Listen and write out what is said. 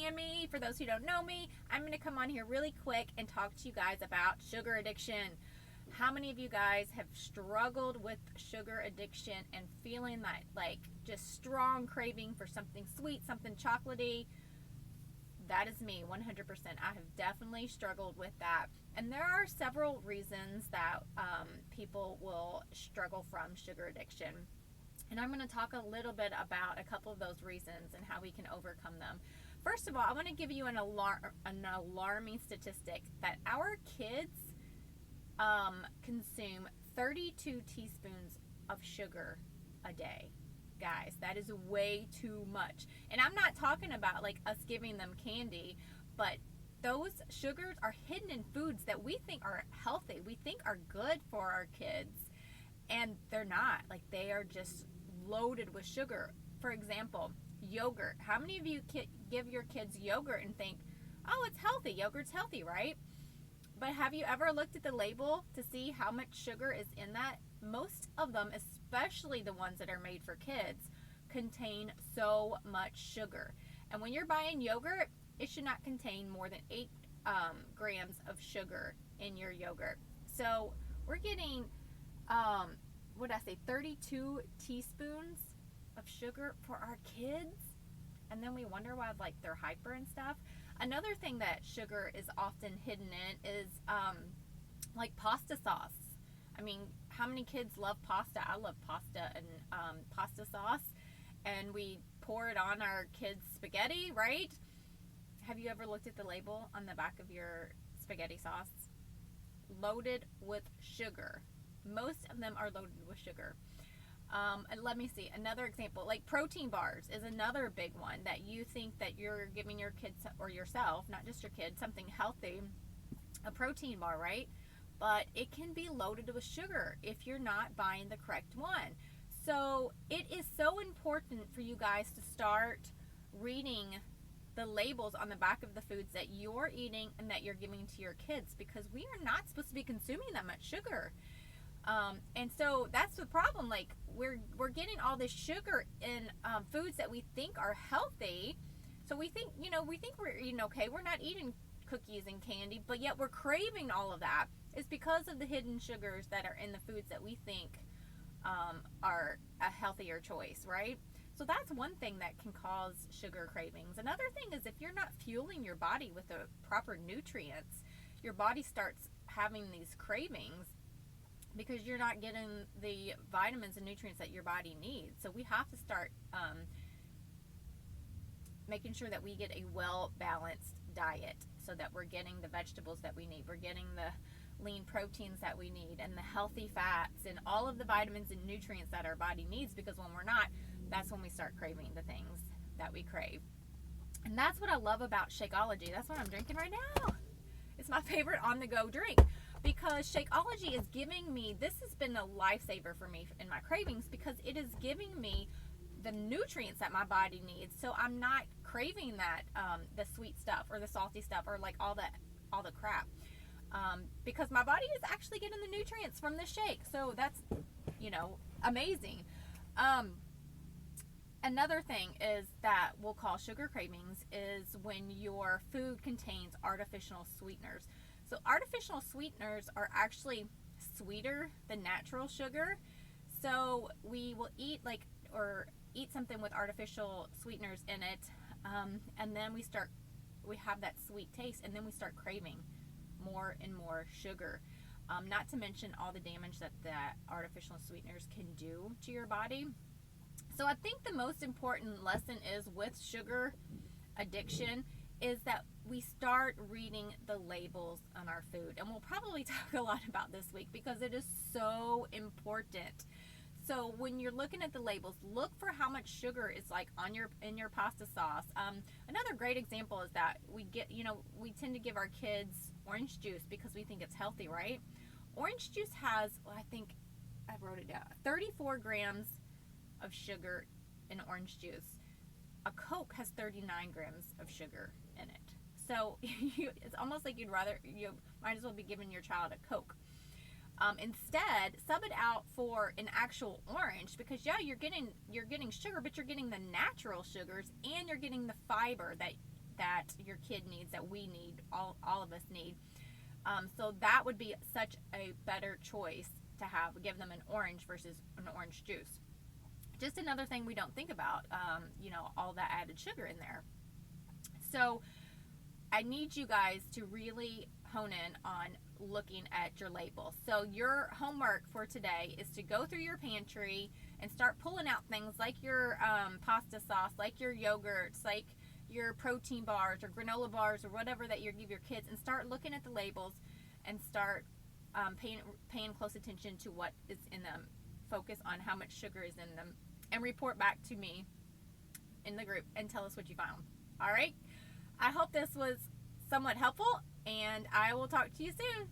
Tammy. For those who don't know me, I'm going to come on here really quick and talk to you guys about sugar addiction. How many of you guys have struggled with sugar addiction and feeling that like just strong craving for something sweet, something chocolatey? That is me, 100%. I have definitely struggled with that. And there are several reasons that people will struggle from sugar addiction. And I'm going to talk a little bit about a couple of those reasons and how we can overcome them. First of all, I want to give you an alarming statistic that our kids consume 32 teaspoons of sugar a day. Guys, that is way too much. And I'm not talking about like us giving them candy, but those sugars are hidden in foods that we think are healthy, we think are good for our kids, and they're not. Like, they are just loaded with sugar. For example, yogurt. How many of you give your kids yogurt and think, oh, it's healthy, yogurt's healthy, right? But have you ever looked at the label to see how much sugar is in that? Most of them, especially the ones that are made for kids, contain so much sugar. And when you're buying yogurt, it should not contain more than 8 grams of sugar in your yogurt. So we're getting, 32 teaspoons of sugar for our kids. And then we wonder why like they're hyper and stuff. Another thing that sugar is often hidden in is like pasta sauce. I mean, how many kids love pasta? I love pasta and pasta sauce. And we pour it on our kids' spaghetti, right? Have you ever looked at the label on the back of your spaghetti sauce? Loaded with sugar. Most of them are loaded with sugar. And let me see, another example, like protein bars is another big one that you think that you're giving your kids or yourself, not just your kids, something healthy, a protein bar, right? But it can be loaded with sugar if you're not buying the correct one. So it is so important for you guys to start reading the labels on the back of the foods that you're eating and that you're giving to your kids, because we are not supposed to be consuming that much sugar. And so that's the problem. Like, we're getting all this sugar in foods that we think are healthy. So we think we're eating okay. We're not eating cookies and candy, but yet we're craving all of that. It's because of the hidden sugars that are in the foods that we think are a healthier choice, right? So that's one thing that can cause sugar cravings. Another thing is if you're not fueling your body with the proper nutrients, your body starts having these cravings because you're not getting the vitamins and nutrients that your body needs. So we have to start making sure that we get a well-balanced diet so that we're getting the vegetables that we need. We're getting the lean proteins that we need and the healthy fats and all of the vitamins and nutrients that our body needs, because when we're not, that's when we start craving the things that we crave. And that's what I love about Shakeology. That's what I'm drinking right now. It's my favorite on-the-go drink, because Shakeology is giving me, this has been a lifesaver for me in my cravings, because it is giving me the nutrients that my body needs. So I'm not craving that the sweet stuff or the salty stuff or like all the crap, because my body is actually getting the nutrients from the shake. So that's amazing. Another thing is that we'll call sugar cravings is when your food contains artificial sweeteners. So artificial sweeteners are actually sweeter than natural sugar. So we will eat something with artificial sweeteners in it, and then we have that sweet taste, and then we start craving more and more sugar. Not to mention all the damage that artificial sweeteners can do to your body. So I think the most important lesson is with sugar addiction is that we start reading the labels on our food. And we'll probably talk a lot about this week because it is so important. So when you're looking at the labels, look for how much sugar is like in your pasta sauce. Another great example is that we tend to give our kids orange juice because we think it's healthy, right? Orange juice has, I think I wrote it down, 34 grams of sugar in orange juice. A Coke has 39 grams of sugar in it. So it's almost like you might as well be giving your child a Coke. Instead, sub it out for an actual orange, because you're getting sugar, but you're getting the natural sugars and you're getting the fiber that your kid needs, that we need, all of us need. So that would be such a better choice to have. Give them an orange versus an orange juice. Just another thing we don't think about, all that added sugar in there. So I need you guys to really hone in on looking at your labels. So your homework for today is to go through your pantry and start pulling out things like your pasta sauce, like your yogurts, like your protein bars or granola bars or whatever that you give your kids, and start looking at the labels and start paying close attention to what is in them. Focus on how much sugar is in them and report back to me in the group and tell us what you found. All right? I hope this was somewhat helpful, and I will talk to you soon.